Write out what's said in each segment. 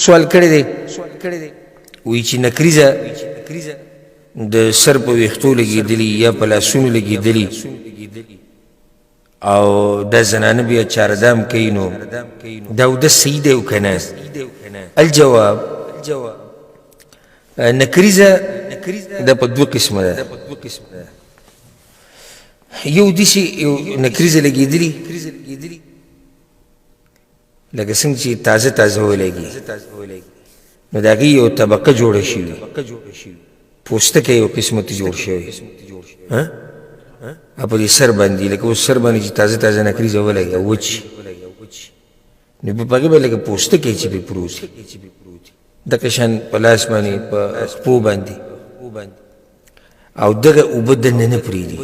سوال کړی دی وایي چې نکریزه د سر په ویښتو لګېدلي یا په لاسونو لګېدلي او دا زنانه بیا چاردام کوي نو دا اودس صحیح دی او که نه؟ الجواب نکریزه دا په دوه قسمه ده. یو داسې یو نکریزه لګېدلي لکه څنګه چې تازه تازه ولګي نو د هغې یو طبقه جوړه شوي پوستکی یو قسمت جوړ شوی او په دې سر باندې لکه اوس سر باندې چې تازه تازه نکریزه ولګي او وچ نو په هغې به لکه پوستکی چې پرې پروت وي دغه شان په لاس باندې په خپو باندې او دغه اوبه دننه نه پرېږدي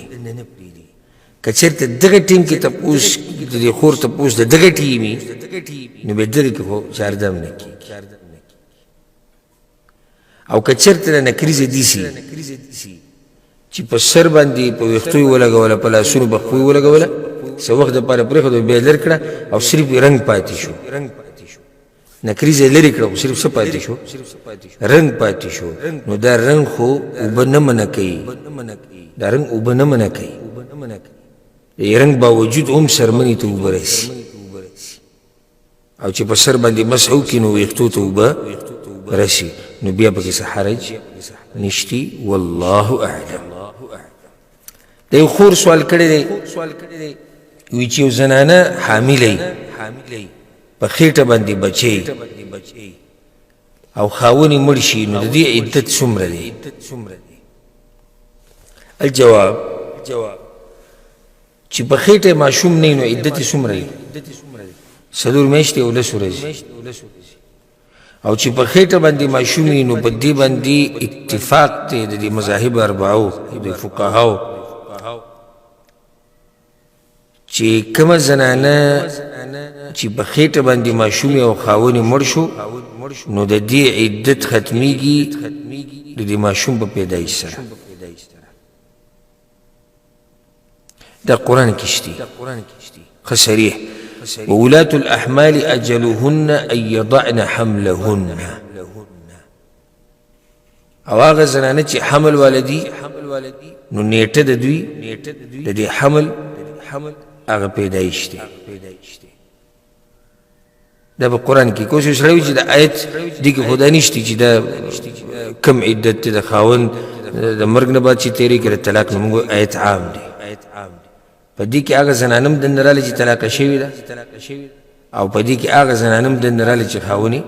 که چېرته دغه ټیم کې تپوس د دې خور تپوس د دغه ټیم وي نو بیا دغه کې خو چاردم نه کېږي. او که چېرته د نکریزه داسې چې په سر باندې په ویښتو یې ولګوله په لاسونو په خپو یې ولګوله څه وخت دپاره پرېښوده بیا لرې کړه او صرف یې رنګ پاتې شو نکریزه یې لرې کړه خو صرف څه پاتې شو رنګ پاتې شو نو دا رنګ خو اوبه نه منع کوي دا رنګ اوبه نه منع کوي رنګ باوجود هم سرمنې ته اوبه رسي او چې په سر باندې مسح وکړي نو ویښتو ته اوبه رسي نو بیا پکې څه حرج نشتی والله اعلم. د یو خور سوال کړی دی وایي چې یو زنانه حامله یي په خېټه باندې بچی او خاوند یې مړ شي نو د دې عدت څومره دی؟ الجواب چې په خېټه ماشوم نه نو عدت یې څومره دی؟ 4 میاشتې او 10 ورځې. او چې په خېټه باندې ماشوم وي نو په دې باندې اتفاق دی د دې مذاهب اربعو د فقهاو چې کومه زنانه چې په خېټه باندې ماشوم او خاوند یې مړ شو نو د دې عدت ختمیږي د دې ماشوم په پیدایش سره. دا قرآن کې شته ښه صریح وولاة الأحمال أجلهن أن يضعن حملهن. او هغه زنانه چې حمل والدي نو نیټه د دوی د دې حمل هغه پیدایش دی. دا په قرآن کې کوشش سړی چې د آیت دې کې خدا نشته چې دا کم عدت د خاوند د مرګ نه بعد چې تېرې کړه طلاق نو موږ آیت عام دی په دې کې هغه زنانه هم دننه راغلې چې طلاقه شوې ده او په دې کې هغه زنانه هم دننه راغلې چې خاوند یې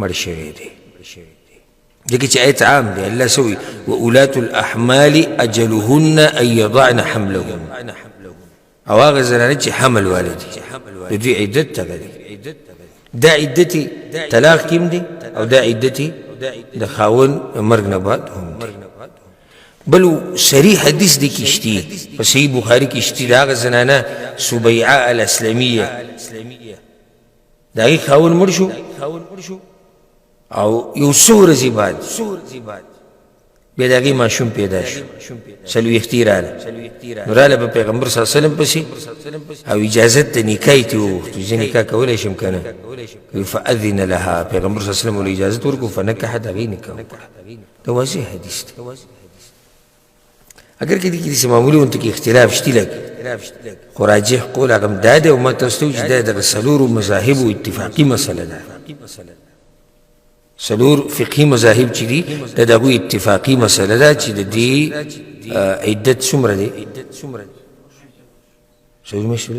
مړ شوی دی. ځکه چې آیت عام دی الله څه وایي وولاة الأحمال أجلهن أن يضعن حملهن او هغه زنانه چې حمل والدي د دوی عدت ته دی دا عدتي طلاق کیم دی او دا عدتي د خاوند مرګ نه بعد هم دی. بل صریح حدیث دی کې شته په صحیح بخاري کې شته د هغه زنانه سبیعه الاسلمیه د هغې خاوند مړ شو او یو څو ورځې بعد بیا د هغې ماشوم پیدا شو 40 راغله نو راغله په پیغمبر صلی الله علیه وسلم پسې او اجازت د نکاح یې ترې وغوښتو زه نکاح کولی شم که نه فاذن لها پیغمبر صلی الله علیه وسلم ورله اجازت ورکړو فنکحت هغې نکاح وکړه. دا واضح حدیث دی. اگر کې دې کې داسې معمولي غونته کې اختلاف شته لږ خو راجح قول هغه هم دا دی او ما تاسو ته وایي چې دا دغه 4 مذاهبو اتفاقي مسله ده 4 فقهي مذاهب چې دي دا د هغوی اتفاقي مسله ده چې د دې عدت څومره دی 4 میاشتې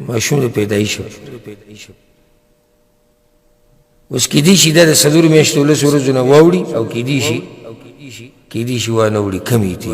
ماشوم د پیدایش اوس کېدای شي دا د 4 میاشتو 10 ورځو نه واوړي او کېدای شي وانه وړي کمې دي.